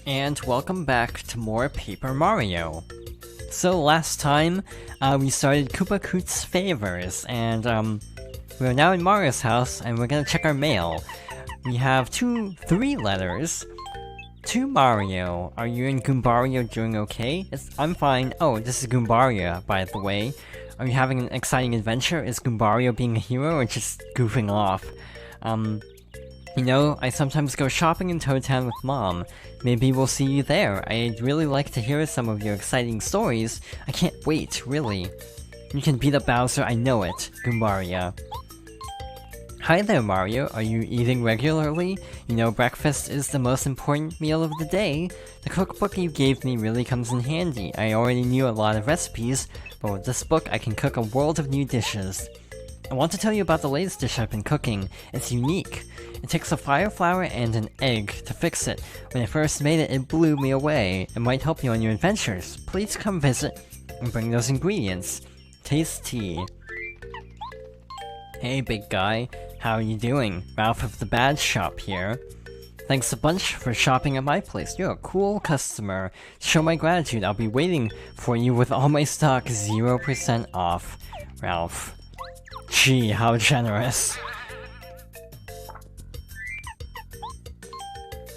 and welcome back to more Paper Mario. So last time, we started Koopa Koot's favors, and we're now in Mario's house, and we're gonna check our mail. We have three letters. To Mario, are you and Goombario doing okay? I'm fine. Oh, this is Goombaria, by the way. Are you having an exciting adventure? Is Goombario being a hero or just goofing off? You know, I sometimes go shopping in Toad Town with Mom. Maybe we'll see you there. I'd really like to hear some of your exciting stories. I can't wait, really. You can beat up Bowser, I know it. Goombaria. Hi there, Mario. Are you eating regularly? You know, breakfast is the most important meal of the day. The cookbook you gave me really comes in handy. I already knew a lot of recipes, but with this book I can cook a world of new dishes. I want to tell you about the latest dish I've been cooking. It's unique. It takes a fire flower and an egg to fix it. When I first made it, it blew me away. It might help you on your adventures. Please come visit and bring those ingredients. Tasty. Hey, big guy. How are you doing? Ralph of the Bad Shop here. Thanks a bunch for shopping at my place. You're a cool customer. To show my gratitude, I'll be waiting for you with all my stock 0% off. Ralph. Gee, how generous.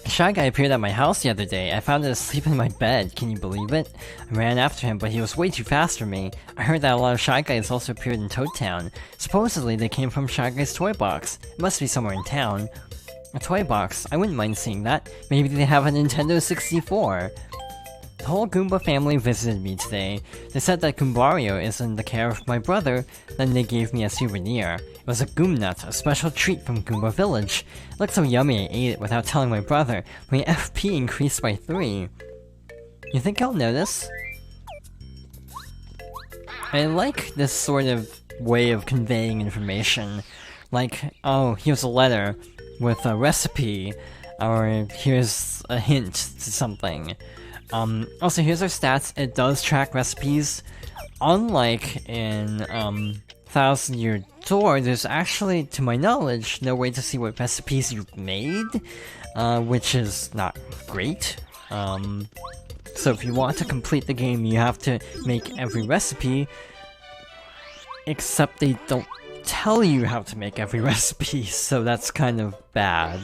A Shy Guy appeared at my house the other day. I found it asleep in my bed. Can you believe it? I ran after him, but he was way too fast for me. I heard that a lot of Shy Guys also appeared in Toad Town. Supposedly, they came from Shy Guy's toy box. It must be somewhere in town. A toy box? I wouldn't mind seeing that. Maybe they have a Nintendo 64. The whole Goomba family visited me today. They said that Goombario is in the care of my brother, then they gave me a souvenir. It was a Goom Nut, a special treat from Goomba Village. It looked so yummy I ate it without telling my brother. My FP increased by 3. You think I'll notice? I like this sort of way of conveying information. Like, oh, here's a letter with a recipe, or here's a hint to something. Also, here's our stats. It does track recipes. Unlike in, Thousand Year Door, there's actually, to my knowledge, no way to see what recipes you've made, which is not great. So if you want to complete the game, you have to make every recipe, except they don't tell you how to make every recipe, so that's kind of bad.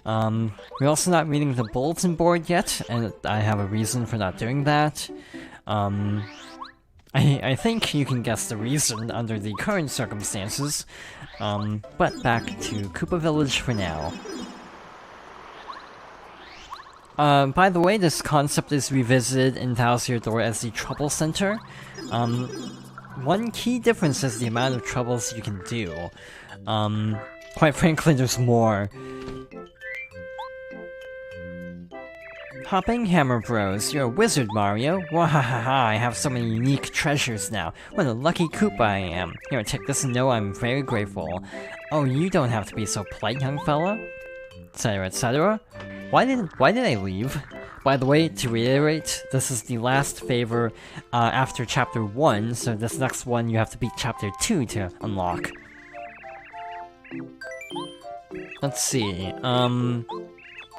We're also not reading the bulletin board yet, and I have a reason for not doing that. I think you can guess the reason under the current circumstances, but back to Koopa Village for now. By the way, this concept is revisited in Thousand Year Door as the Trouble Center. One key difference is the amount of troubles you can do. Quite frankly, there's more. Hopping Hammer Bros, you're a wizard, Mario. Wahahaha, I have so many unique treasures now. What a lucky Koopa I am. Here, take this and know I'm very grateful. Oh, you don't have to be so polite, young fella. Etc, etc. Why did I leave? By the way, to reiterate, this is the last favor after Chapter 1, so this next one you have to beat Chapter 2 to unlock. Let's see,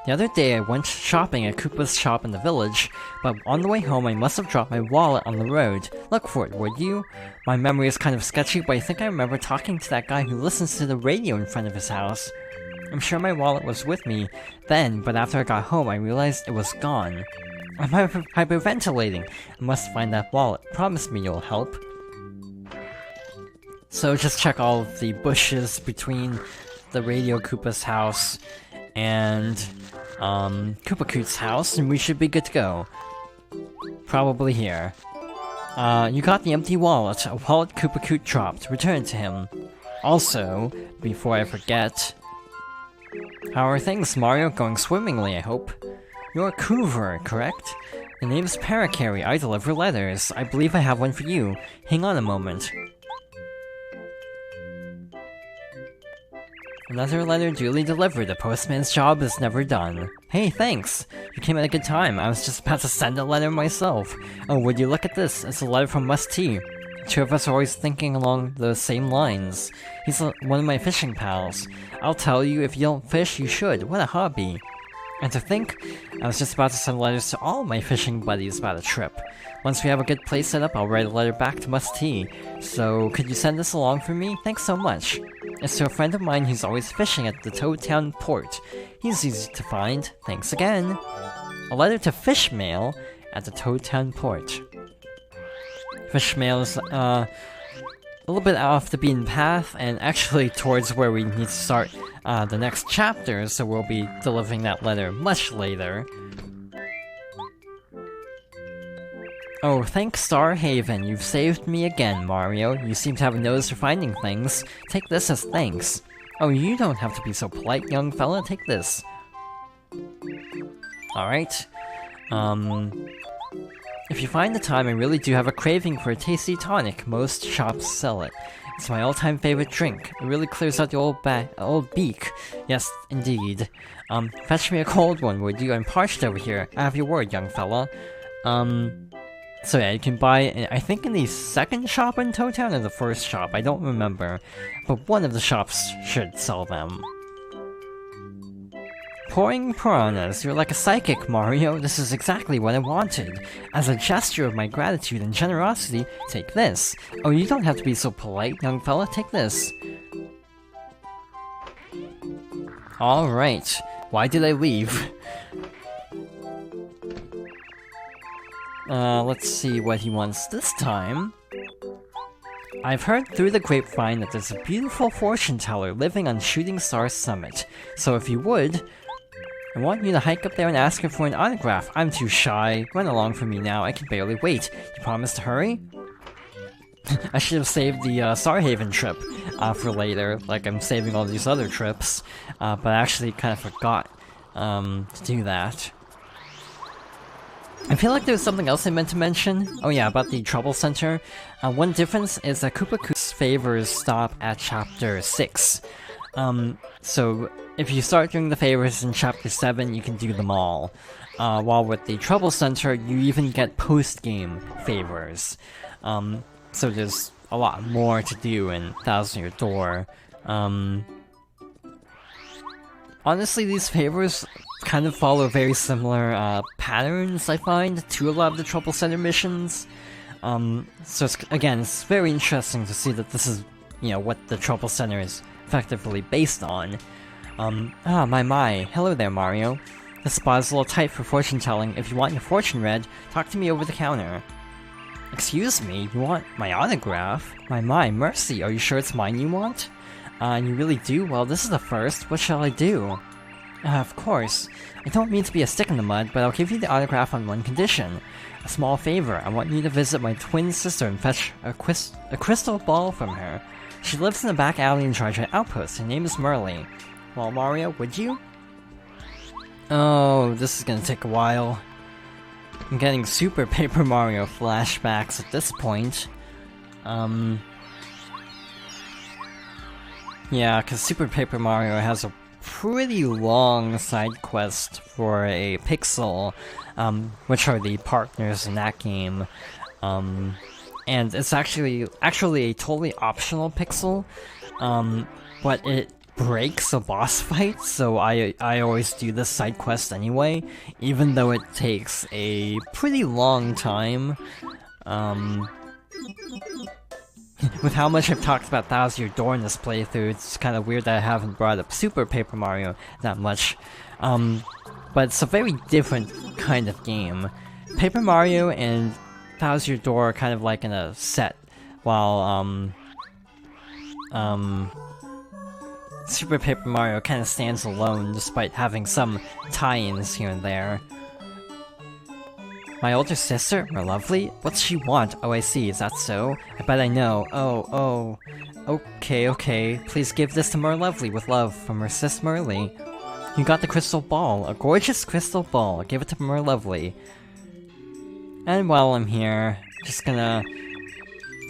the other day I went shopping at Koopa's shop in the village, but on the way home I must have dropped my wallet on the road. Look for it, would you? My memory is kind of sketchy, but I think I remember talking to that guy who listens to the radio in front of his house. I'm sure my wallet was with me then, but after I got home I realized it was gone. I'm hyperventilating. I must find that wallet. Promise me you'll help. So just check all of the bushes between the Radio Koopa's house and Koopa Koot's house, and we should be good to go. Probably here. You got the empty wallet. A wallet Koopa Koot dropped. Return it to him. Also, before I forget, how are things, Mario? Going swimmingly, I hope. You're a Coover, correct? The name's Parakarry. I deliver letters. I believe I have one for you. Hang on a moment. Another letter duly delivered. The postman's job is never done. Hey, thanks! You came at a good time. I was just about to send a letter myself. Oh, would you look at this? It's a letter from Musty. The two of us are always thinking along the same lines. He's one of my fishing pals. I'll tell you, if you don't fish, you should. What a hobby. And to think, I was just about to send letters to all my fishing buddies about a trip. Once we have a good place set up, I'll write a letter back to Must T. So, could you send this along for me? Thanks so much. It's to a friend of mine who's always fishing at the Toad Town port. He's easy to find. Thanks again. A letter to Fishmail at the Toad Town port. Fishmail is, a little bit off the beaten path, and actually towards where we need to start the next chapter, so we'll be delivering that letter much later. Oh, thanks Starhaven, you've saved me again, Mario. You seem to have a nose for finding things. Take this as thanks. Oh, you don't have to be so polite, young fella, take this. Alright. If you find the time, I really do have a craving for a tasty tonic. Most shops sell it. It's my all-time favorite drink. It really clears out the old beak. Yes, indeed. Fetch me a cold one, would you? I'm parched over here. I have your word, young fella. So yeah, you can buy it, I think in the second shop in Toad Town or the first shop, I don't remember. But one of the shops should sell them. Pouring piranhas, you're like a psychic, Mario. This is exactly what I wanted. As a gesture of my gratitude and generosity, take this. Oh, you don't have to be so polite, young fella, take this. Alright, why did I leave? Let's see what he wants this time. I've heard through the grapevine that there's a beautiful fortune teller living on Shooting Star Summit. So if you would, I want you to hike up there and ask her for an autograph. I'm too shy. Run along for me now, I can barely wait. You promise to hurry? I should have saved the Starhaven trip for later, like I'm saving all these other trips. But I actually kind of forgot to do that. I feel like there was something else I meant to mention. Oh yeah, about the Trouble Center. One difference is that Koopa Koot's favors stop at Chapter 6. So if you start doing the favors in Chapter 7, you can do them all. While with the Trouble Center, you even get post-game favors. So there's a lot more to do in Thousand Year Door. Honestly, these favors kind of follow very similar patterns, I find, to a lot of the Trouble Center missions. So it's very interesting to see that this is, what the Trouble Center is effectively based on. My. Hello there, Mario. This spot is a little tight for fortune telling. If you want your fortune read, talk to me over the counter. Excuse me, you want my autograph? My, mercy, are you sure it's mine you want? You really do? Well, this is the first. What shall I do? Of course. I don't mean to be a stick in the mud, but I'll give you the autograph on one condition. A small favor. I want you to visit my twin sister and fetch a crystal ball from her. She lives in the back alley in Charge Outpost. Her name is Merly. Well, Mario, would you? Oh, this is gonna take a while. I'm getting Super Paper Mario flashbacks at this point. Yeah, because Super Paper Mario has a pretty long side quest for a pixel, which are the partners in that game. And it's actually a totally optional pixel, but it breaks a boss fight, so I always do this side quest anyway, even though it takes a pretty long time. With how much I've talked about Thousand Year Door in this playthrough, it's kind of weird that I haven't brought up Super Paper Mario that much. But it's a very different kind of game. Paper Mario and Thousand Year Door are kind of like in a set, while Super Paper Mario kind of stands alone despite having some tie-ins here and there. My older sister? More lovely? What's she want? Oh, I see. Is that so? I bet I know. Oh. Okay. Please give this to Mer Lovely with love from her sis Merly. You got the crystal ball. A gorgeous crystal ball. Give it to Mer Lovely. And while I'm here, just gonna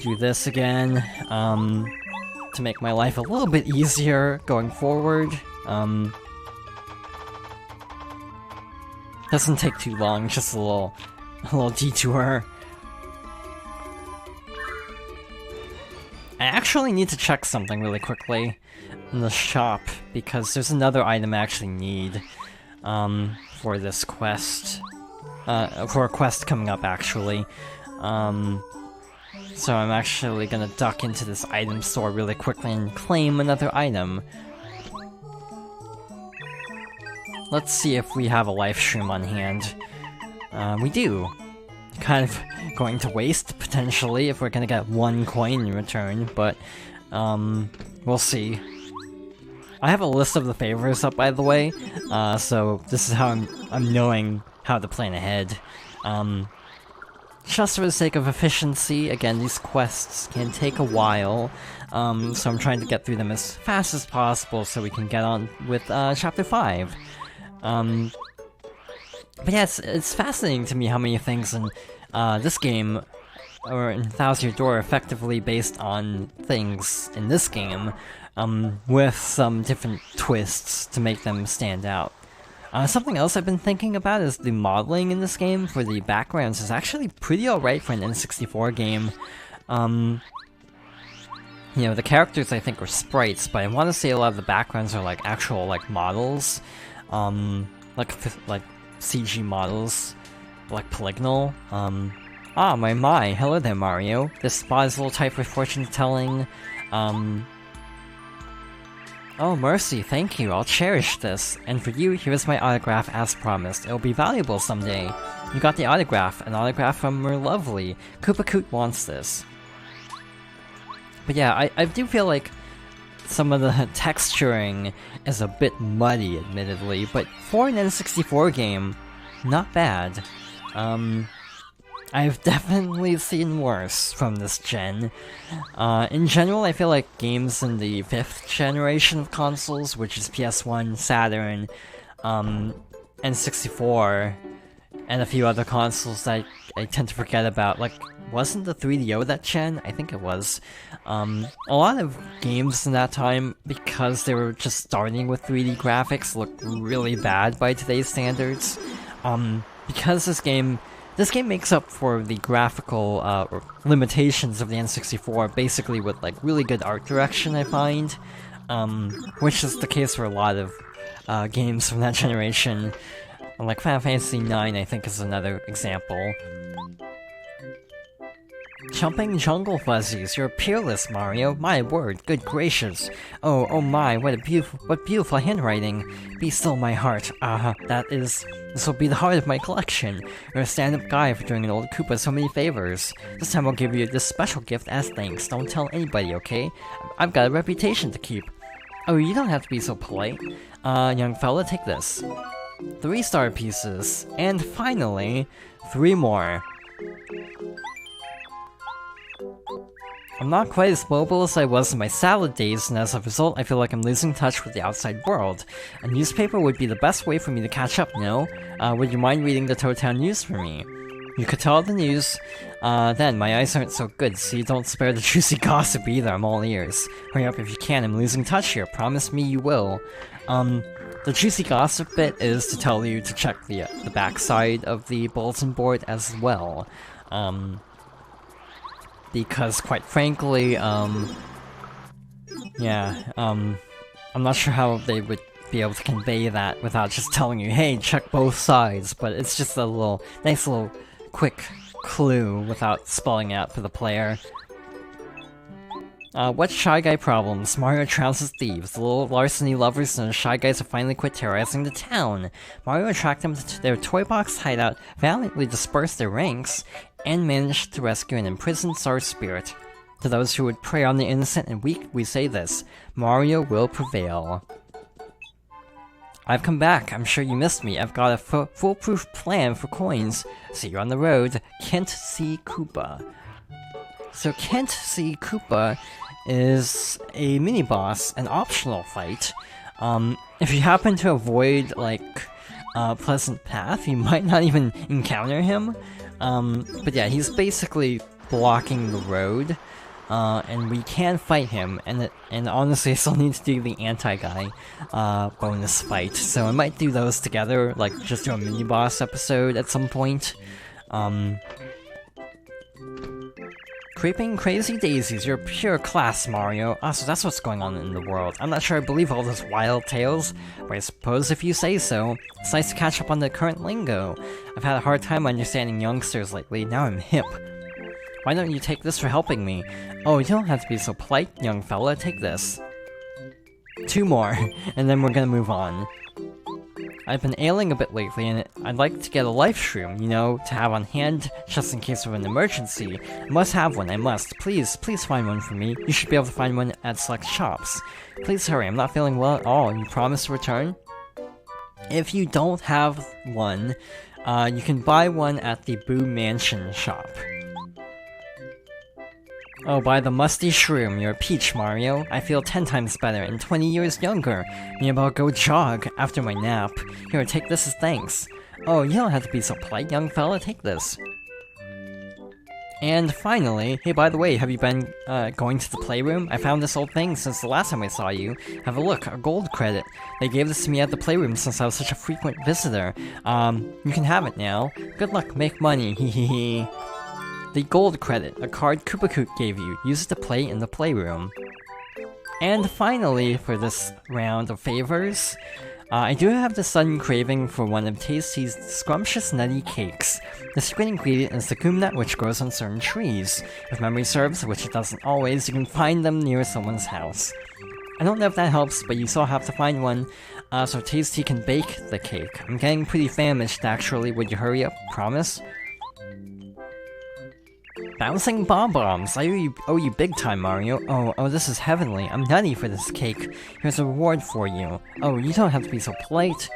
do this again, to make my life a little bit easier going forward. Doesn't take too long, just a little detour. I actually need to check something really quickly in the shop, because there's another item I actually need. for this quest. For a quest coming up, actually. So I'm actually gonna duck into this item store really quickly and claim another item. Let's see if we have a life stream on hand. We do. Kind of going to waste, potentially, if we're gonna get 1 coin in return, but, we'll see. I have a list of the favors up, by the way, so this is how I'm knowing how to plan ahead. Just for the sake of efficiency, again, these quests can take a while, so I'm trying to get through them as fast as possible so we can get on with, Chapter 5. But yeah, it's fascinating to me how many things in this game, or in Thousand Year Door, are effectively based on things in this game, with some different twists to make them stand out. Something else I've been thinking about is the modeling in this game for the backgrounds is actually pretty alright for an N64 game. You know, the characters I think are sprites, but I want to say a lot of the backgrounds are like actual like models, like CG models, like polygonal. My, hello there, Mario. This spot is a little tight for fortune telling. Oh, mercy, thank you, I'll cherish this. And for you, here's my autograph as promised. It'll be valuable someday. You got the autograph, an autograph from her lovely. Koopa Koot wants this. But yeah, I do feel like some of the texturing is a bit muddy, admittedly, but for an N64 game, not bad. I've definitely seen worse from this gen. In general, I feel like games in the 5th generation of consoles, which is PS1, Saturn, N64, and a few other consoles that I tend to forget about, like, wasn't the 3DO that gen? I think it was. A lot of games in that time, because they were just starting with 3D graphics, looked really bad by today's standards. Because this game makes up for the graphical limitations of the N64, basically with like really good art direction, I find, which is the case for a lot of games from that generation. Like Final Fantasy IX, I think, is another example. Jumping Jungle Fuzzies, you're peerless, Mario. My word, good gracious. Oh my, what beautiful handwriting. Be still, my heart. This will be the heart of my collection. You're a stand-up guy for doing an old Koopa so many favors. This time I'll give you this special gift as thanks. Don't tell anybody, okay? I've got a reputation to keep. Oh, you don't have to be so polite. Young fella, take this. 3 star pieces. And finally, 3 more. I'm not quite as mobile as I was in my salad days, and as a result, I feel like I'm losing touch with the outside world. A newspaper would be the best way for me to catch up, no? Would you mind reading the Town News for me? You could tell the news. Then, my eyes aren't so good, so you don't spare the juicy gossip either, I'm all ears. Hurry up if you can, I'm losing touch here, promise me you will. The juicy gossip bit is to tell you to check the backside of the bulletin board as well. Because, quite frankly, I'm not sure how they would be able to convey that without just telling you, hey, check both sides, but it's just a nice little quick clue without spelling out for the player. What Shy Guy problems? Mario trounces thieves. The little larceny lovers and the Shy Guys have finally quit terrorizing the town. Mario tracked them to their toy box hideout, valiantly dispersed their ranks, and managed to rescue an imprisoned star spirit. To those who would prey on the innocent and weak, we say this: Mario will prevail. I've come back. I'm sure you missed me. I've got a foolproof plan for coins. See you on the road. Kent C. Koopa. So Kent C. Koopa is a mini-boss, an optional fight. If you happen to avoid, like, Pleasant Path, you might not even encounter him. But yeah, he's basically blocking the road, and we can fight him, and honestly I still need to do the anti-guy, bonus fight, so I might do those together, like, just do a mini-boss episode at some point. Creeping crazy daisies, you're pure class, Mario. Ah, so that's what's going on in the world. I'm not sure I believe all those wild tales, but I suppose if you say so. It's nice to catch up on the current lingo. I've had a hard time understanding youngsters lately, now I'm hip. Why don't you take this for helping me? Oh, you don't have to be so polite, young fella, take this. 2 more, and then we're gonna move on. I've been ailing a bit lately, and I'd like to get a life shroom, you know, to have on hand, just in case of an emergency. I must have one, I must. Please find one for me. You should be able to find one at select shops. Please hurry, I'm not feeling well at all. You promise to return? If you don't have one, you can buy one at the Boo Mansion shop. Oh, by the musty shroom, you're a peach, Mario. I feel 10 times better and 20 years younger. Me about go jog after my nap. Here, take this as thanks. Oh, you don't have to be so polite, young fella, take this. And finally, hey, by the way, have you been going to the playroom? I found this old thing since the last time I saw you. Have a look, a gold credit. They gave this to me at the playroom since I was such a frequent visitor. You can have it now. Good luck, make money, hee. The gold credit, a card Koopa Koot gave you. Use it to play in the playroom. And finally, for this round of favors, I do have the sudden craving for one of Tasty's scrumptious nutty cakes. The secret ingredient is the coom nut, which grows on certain trees. If memory serves, which it doesn't always, you can find them near someone's house. I don't know if that helps, but you still have to find one, so Tasty can bake the cake. I'm getting pretty famished, actually. Would you hurry up? Promise? Bouncing bomb-bombs! I owe you big time, Mario. Oh, this is heavenly. I'm nutty for this cake. Here's a reward for you. Oh, you don't have to be so polite.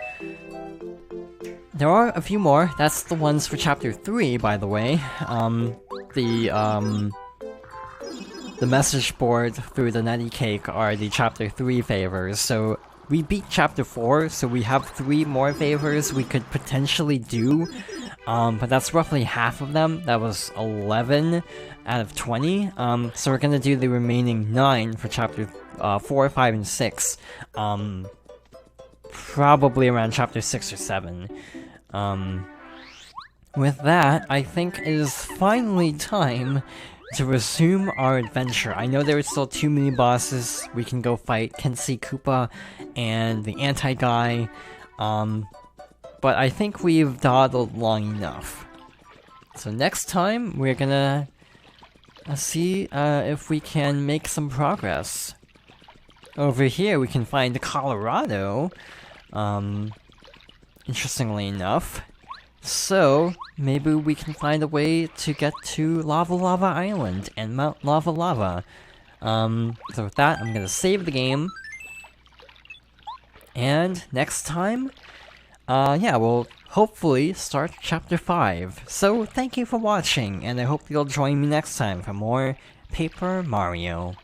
There are a few more. That's the ones for Chapter 3, by the way. The message board through the nutty cake are the Chapter 3 favors, so we beat Chapter 4, so we have 3 more favors we could potentially do. But that's roughly half of them. That was 11 out of 20. So we're gonna do the remaining 9 for Chapter 4, 5, and 6. Probably around Chapter 6 or 7. With that, I think it is finally time to resume our adventure. I know there are still 2 mini-bosses we can go fight, Kensei Koopa and the Anti-Guy, but I think we've dawdled long enough. So next time, we're gonna see if we can make some progress. Over here, we can find Colorado, interestingly enough. So, maybe we can find a way to get to Lava Lava Island and Mount Lava Lava. So with that, I'm gonna save the game. And next time, yeah, we'll hopefully start Chapter 5. So, thank you for watching, and I hope you'll join me next time for more Paper Mario.